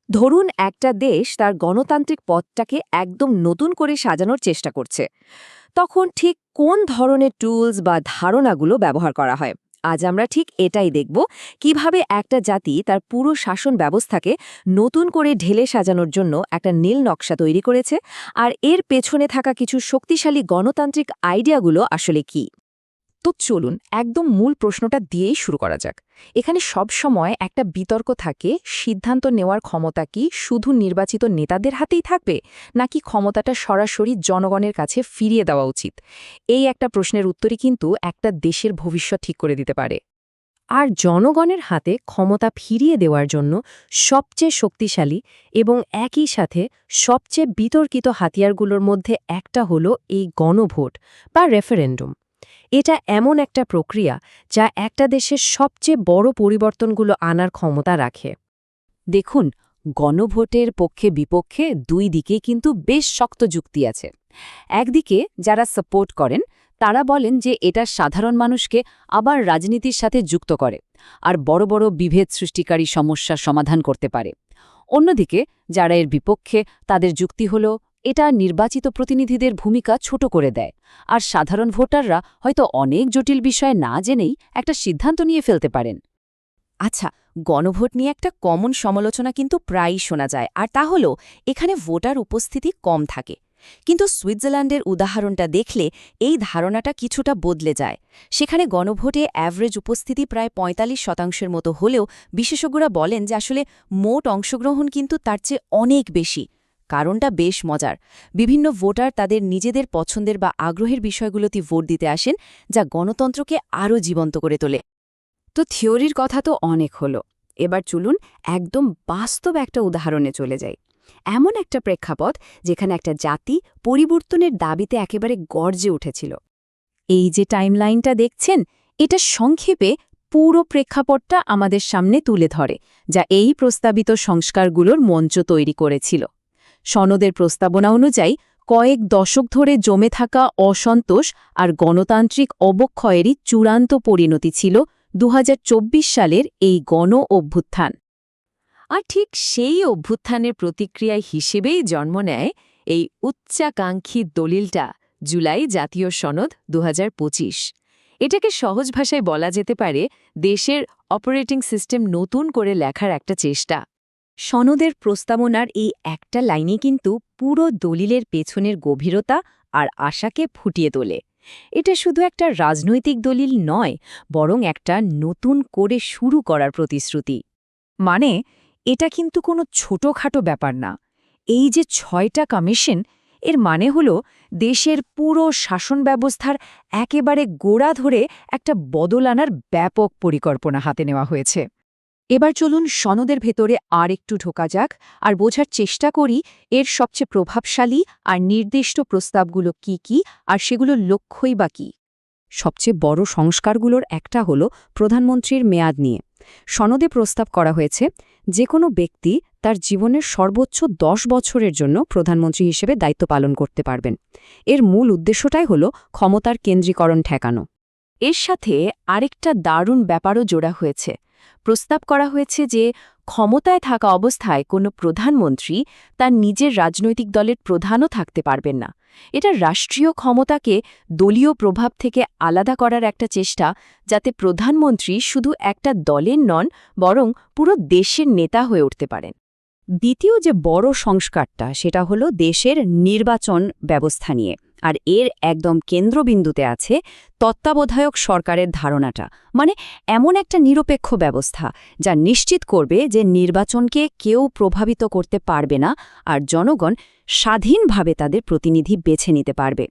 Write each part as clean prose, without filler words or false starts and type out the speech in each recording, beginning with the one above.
ধরুন একটা দেশ তার গণতান্ত্রিক পথটাকে একদম নতুন করে সাজানোর চেষ্টা করছে, তখন ঠিক কোন ধরনের টুলস বা ধারণাগুলো ব্যবহার করা হয়? আজ আমরা ঠিক এটাই দেখব, কিভাবে একটা জাতি তার পুরো শাসন ব্যবস্থাকে নতুন করে ঢেলে সাজানোর জন্য একটা নীল নকশা তৈরি করেছে, আর এর পেছনে থাকা কিছু শক্তিশালী গণতান্ত্রিক আইডিয়াগুলো আসলে কি। তো চলুন একদম মূল প্রশ্নটা দিয়েই শুরু করা যাক। এখানে সব সময় একটা বিতর্ক থাকে, সিদ্ধান্ত নেওয়ার ক্ষমতা কি শুধু নির্বাচিত নেতাদের হাতেই থাকবে, নাকি ক্ষমতাটা সরাসরি জনগণের কাছে ফিরিয়ে দেওয়া উচিত? এই একটা প্রশ্নের উত্তরই কিন্তু একটা দেশের ভবিষ্যৎ ঠিক করে দিতে পারে। আর জনগণের হাতে ক্ষমতা ফিরিয়ে দেওয়ার জন্য সবচেয়ে শক্তিশালী এবং একই সাথে সবচেয়ে বিতর্কিত হাতিয়ারগুলোর মধ্যে একটা হলো এই গণভোট বা রেফারেন্ডাম। এটা এমন একটা প্রক্রিয়া যা একটা দেশের সবচেয়ে বড় পরিবর্তনগুলো আনার ক্ষমতা রাখে। দেখুন, গণভোটের পক্ষে বিপক্ষে দুই দিকেই কিন্তু বেশ শক্ত যুক্তি আছে। একদিকে যারা সাপোর্ট করেন তারা বলেন যে এটা সাধারণ মানুষকে আবার রাজনীতির সাথে যুক্ত করে আর বড় বড় বিভেদ সৃষ্টিকারী সমস্যার সমাধান করতে পারে। অন্যদিকে যারা এর বিপক্ষে, তাদের যুক্তি হল এটা নির্বাচিত প্রতিনিধিদের ভূমিকা ছোট করে দেয়, আর সাধারণ ভোটাররা হয়তো অনেক জটিল বিষয় না জেনেই একটা সিদ্ধান্ত নিয়ে ফেলতে পারেন। আচ্ছা, গণভোট নিয়ে একটা কমন সমালোচনা কিন্তু প্রায়ই শোনা যায়, আর তা হলো এখানে ভোটার উপস্থিতি কম থাকে। কিন্তু সুইজারল্যান্ডের উদাহরণটা দেখলে এই ধারণাটা কিছুটা বদলে যায়। সেখানে গণভোটে অ্যাভারেজ উপস্থিতি প্রায় ৪৫% মতো হলেও বিশেষজ্ঞরা বলেন যে আসলে মোট অংশগ্রহণ কিন্তু তার চেয়ে অনেক বেশি। কারণটা বেশ মজার। বিভিন্ন ভোটার তাদের নিজেদের পছন্দের বা আগ্রহের বিষয়গুলোতে ভোট দিতে আসেন, যা গণতন্ত্রকে আরও জীবন্ত করে তোলে। তো থিওরির কথা তো অনেক হলো, এবার চলুন একদম বাস্তব একটা উদাহরণে চলে যাই। এমন একটা প্রেক্ষাপট যেখানে একটা জাতি পরিবর্তনের দাবিতে একেবারে গর্জে উঠেছিল। এই যে টাইমলাইনটা দেখছেন, এটা সংক্ষেপে পুরো প্রেক্ষাপটটা আমাদের সামনে তুলে ধরে, যা এই প্রস্তাবিত সংস্কারগুলোর মঞ্চ তৈরি করেছিল। সনদের প্রস্তাবনা অনুযায়ী কয়েক দশক ধরে জমে থাকা অসন্তোষ আর গণতান্ত্রিক অবক্ষয়েরই চূড়ান্ত পরিণতি ছিল ২০২৪ সালের এই গণ অভ্যুত্থান। আর ঠিক সেই অভ্যুত্থানের প্রতিক্রিয়া হিসেবেই জন্ম নেয় এই উচ্চাকাঙ্ক্ষী দলিলটা, জুলাই জাতীয় সনদ ২০২৫। এটাকে সহজ ভাষায় বলা যেতে পারে দেশের অপারেটিং সিস্টেম নতুন করে লেখার একটা চেষ্টা। সনদের প্রস্তাবনার এই একটা লাইনে কিন্তু পুরো দলিলের পেছনের গভীরতা আর আশাকে ফুটিয়ে তোলে। এটা শুধু একটা রাজনৈতিক দলিল নয়, বরং একটা নতুন করে শুরু করার প্রতিশ্রুতি। মানে, এটা কিন্তু কোনো ছোটখাটো ব্যাপার না। এই যে ৬টা কমিশন, এর মানে হলো দেশের পুরো শাসন ব্যবস্থার একেবারে গোড়া ধরে একটা বদল আনার ব্যাপক পরিকল্পনা হাতে নেওয়া হয়েছে। এবার চলুন সনদের ভেতরে আর একটু ঢোকা যাক আর বোঝার চেষ্টা করি এর সবচেয়ে প্রভাবশালী আর নির্দিষ্ট প্রস্তাবগুলো কি কি, আর সেগুলোর লক্ষ্যই বা কী। সবচেয়ে বড় সংস্কারগুলোর একটা হলো প্রধানমন্ত্রীর মেয়াদ নিয়ে। সনদে প্রস্তাব করা হয়েছে যে কোনো ব্যক্তি তার জীবনের সর্বোচ্চ ১০ বছরের জন্য প্রধানমন্ত্রী হিসেবে দায়িত্ব পালন করতে পারবেন। এর মূল উদ্দেশ্যটাই হল ক্ষমতার কেন্দ্রীকরণ ঠেকানো। এর সাথে আরেকটা দারুণ ব্যাপারও জোড়া হয়েছে। প্রস্তাব করা হয়েছে যে ক্ষমতায় থাকা অবস্থায় কোনো প্রধানমন্ত্রী তার নিজের রাজনৈতিক দলের প্রধানও থাকতে পারবেন না। এটা রাষ্ট্রীয় ক্ষমতাকে দলীয় প্রভাব থেকে আলাদা করার একটা চেষ্টা, যাতে প্রধানমন্ত্রী শুধু একটা দলের নন, বরং পুরো দেশের নেতা হয়ে উঠতে পারেন। দ্বিতীয় যে বড় সংস্কারটা, সেটা হলো দেশের নির্বাচন ব্যবস্থা নিয়ে। আর এর একদম কেন্দ্রবিন্দুতে আছে তত্ত্বাবধায়ক সরকারের ধারণাটা, মানে এমন একটা নিরপেক্ষ ব্যবস্থা যা নিশ্চিত করবে যে নির্বাচনকে কেউ প্রভাবিত করতে পারবে না আর জনগণ স্বাধীনভাবে তাদের প্রতিনিধি বেছে নিতে পারবে।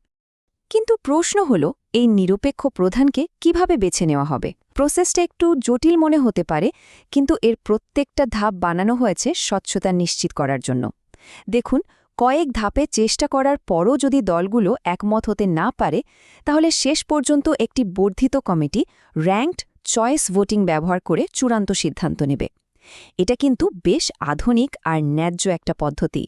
কিন্তু প্রশ্ন হলো, এই নিরপেক্ষ প্রধানকে কিভাবে বেছে নেওয়া হবে? প্রসেসটা একটু জটিল মনে হতে পারে, কিন্তু এর প্রত্যেকটা ধাপ বানানো হয়েছে স্বচ্ছতা নিশ্চিত করার জন্য। দেখুন, কয়েক ধাপে চেষ্টা করার পরও যদি দলগুলো একমত হতে না পারে, তাহলে শেষ পর্যন্ত একটি বর্ধিত কমিটি র্যাঙ্কড চয়েস ভোটিং ব্যবহার করে চূড়ান্ত সিদ্ধান্ত নেবে। এটা কিন্তু বেশ আধুনিক আর ন্যায্য একটা পদ্ধতি।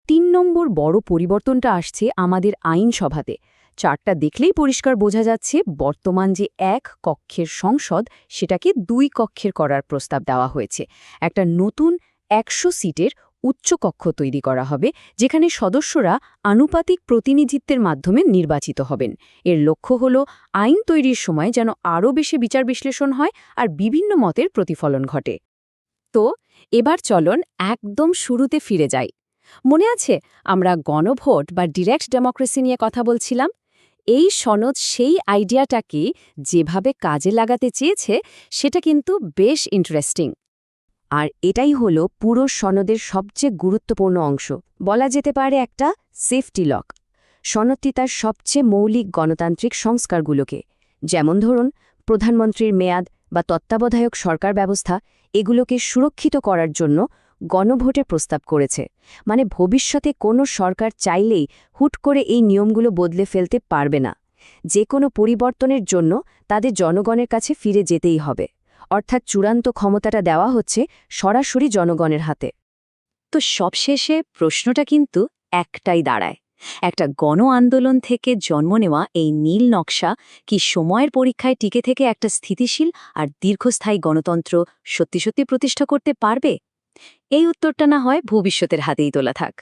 ৩ নম্বর বড় পরিবর্তনটা আসছে আমাদের আইনসভাতে। চার্টটা দেখলেই পরিষ্কার বোঝা যাচ্ছে, বর্তমান যে ১ কক্ষের সংসদ, সেটাকে ২ কক্ষের করার প্রস্তাব দেওয়া হয়েছে। একটা নতুন ১০০ সিটের উচ্চকক্ষ তৈরি করা হবে যেখানে সদস্যরা আনুপাতিক প্রতিনিধিত্বের মাধ্যমে নির্বাচিত হবেন। এর লক্ষ্য হল আইন তৈরির সময় যেন আরও বেশি বিচার বিশ্লেষণ হয় আর বিভিন্ন মতের প্রতিফলন ঘটে। তো এবার চলন একদম শুরুতে ফিরে যাই। মনে আছে আমরা গণভোট বা ডিরেক্ট ডেমোক্রেসি নিয়ে কথা বলছিলাম? এই সনদ সেই আইডিয়াটাকে যেভাবে কাজে লাগাতে চেয়েছে সেটা কিন্তু বেশ ইন্টারেস্টিং। আর এটাই হলো পুরো সনদের সবচেয়ে গুরুত্বপূর্ণ অংশ, বলা যেতে পারে একটা সেফটি লক। সনদটি তার সবচেয়ে মৌলিক গণতান্ত্রিক সংস্কারগুলোকে, যেমন ধরুন প্রধানমন্ত্রীর মেয়াদ বা তত্ত্বাবধায়ক সরকার ব্যবস্থা, এগুলোকে সুরক্ষিত করার জন্য গণভোটের প্রস্তাব করেছে। মানে ভবিষ্যতে কোনো সরকার চাইলেই হুট করে এই নিয়মগুলো বদলে ফেলতে পারবে না। যে কোনো পরিবর্তনের জন্য তাদের জনগণের কাছে ফিরে যেতেই হবে। অর্থাৎ চূড়ান্ত ক্ষমতাটা দেওয়া হচ্ছে সরাসরি জনগণের হাতে। তো সবশেষে প্রশ্নটা কিন্তু একটাই দাঁড়ায়, একটা গণ আন্দোলন থেকে জন্ম নেওয়া এই নীল নকশা কি সময়ের পরীক্ষায় টিকে থেকে একটা স্থিতিশীল আর দীর্ঘস্থায়ী গণতন্ত্র সত্যি সত্যি প্রতিষ্ঠা করতে পারবে? এই উত্তরটা না হয় ভবিষ্যতের হাতেই তোলা থাক।